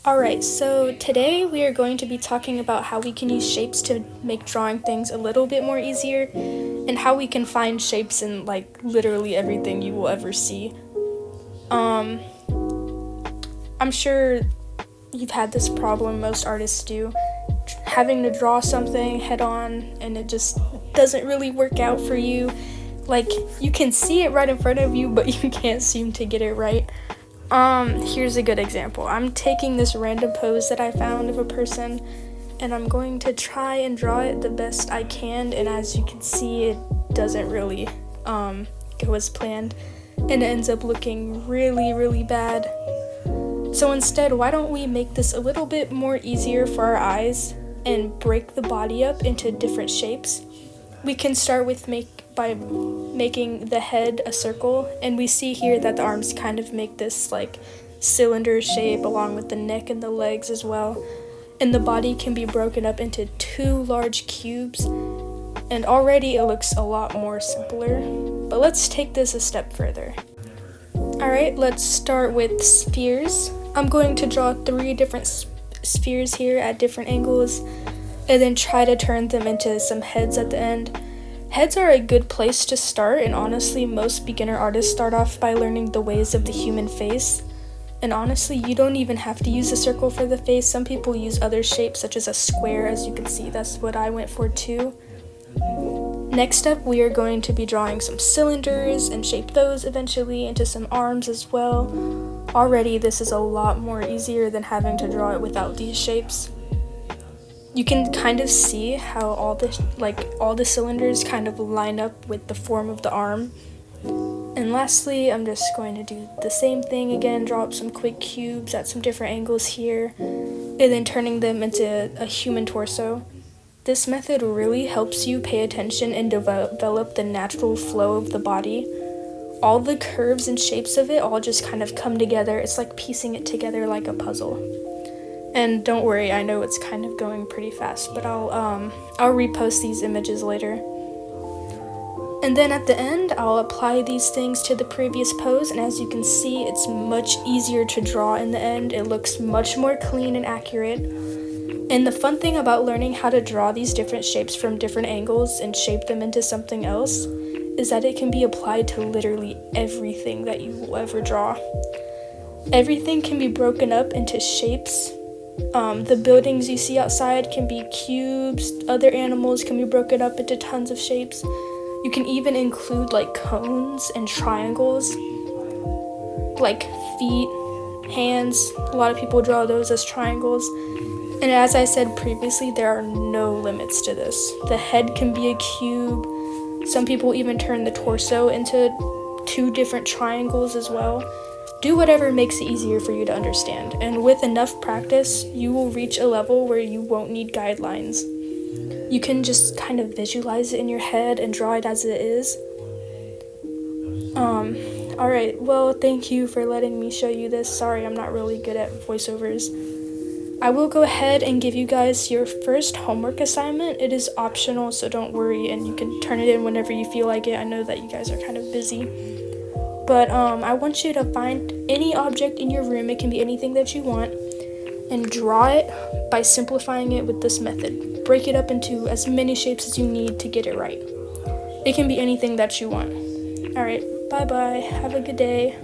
Alright, so today we are going to be talking about how we can use shapes to make drawing things a little bit more easier, and how we can find shapes in literally everything you will ever see. I'm sure you've had this problem, most artists do, having to draw something head on and it just doesn't really work out for you. You can see it right in front of you, but you can't seem to get it right. Here's a good example. I'm taking this random pose that I found of a person, and I'm going to try and draw it the best I can, and as you can see, it doesn't really, go as planned, and it ends up looking really, really bad. So instead, why don't we make this a little bit more easier for our eyes, and break the body up into different shapes? We can start with by making the head a circle, and we see here that the arms kind of make this cylinder shape along with the neck and the legs as well, and the body can be broken up into two large cubes, and already it looks a lot more simpler. But let's take this a step further. Alright, let's start with spheres. I'm going to draw 3 different spheres here at different angles, and then try to turn them into some heads at the end. Heads are a good place to start, and honestly, most beginner artists start off by learning the ways of the human face. And honestly, you don't even have to use a circle for the face. Some people use other shapes, such as a square, as you can see. That's what I went for too. Next up, we are going to be drawing some cylinders and shape those eventually into some arms as well. Already, this is a lot more easier than having to draw it without these shapes. You can kind of see how all the cylinders kind of line up with the form of the arm. And lastly, I'm just going to do the same thing again, draw up some quick cubes at some different angles here, and then turning them into a human torso. This method really helps you pay attention and develop the natural flow of the body. All the curves and shapes of it all just kind of come together. It's like piecing it together like a puzzle. And don't worry, I know it's kind of going pretty fast, but I'll repost these images later. And then at the end, I'll apply these things to the previous pose, and as you can see, it's much easier to draw in the end. It looks much more clean and accurate. And the fun thing about learning how to draw these different shapes from different angles and shape them into something else is that it can be applied to literally everything that you will ever draw. Everything can be broken up into shapes. The buildings you see outside can be cubes, other animals can be broken up into tons of shapes. You can even include cones and triangles, like feet, hands. A lot of people draw those as triangles. And as I said previously, there are no limits to this. The head can be a cube. Some people even turn the torso into 2 different triangles as well. Do whatever makes it easier for you to understand, and with enough practice, you will reach a level where you won't need guidelines. You can just kind of visualize it in your head and draw it as it is. Alright, well, thank you for letting me show you this. Sorry, I'm not really good at voiceovers. I will go ahead and give you guys your first homework assignment. It is optional, so don't worry, and you can turn it in whenever you feel like it. I know that you guys are kind of busy. But I want you to find any object in your room, it can be anything that you want, and draw it by simplifying it with this method. Break it up into as many shapes as you need to get it right. It can be anything that you want. Alright, bye-bye. Have a good day.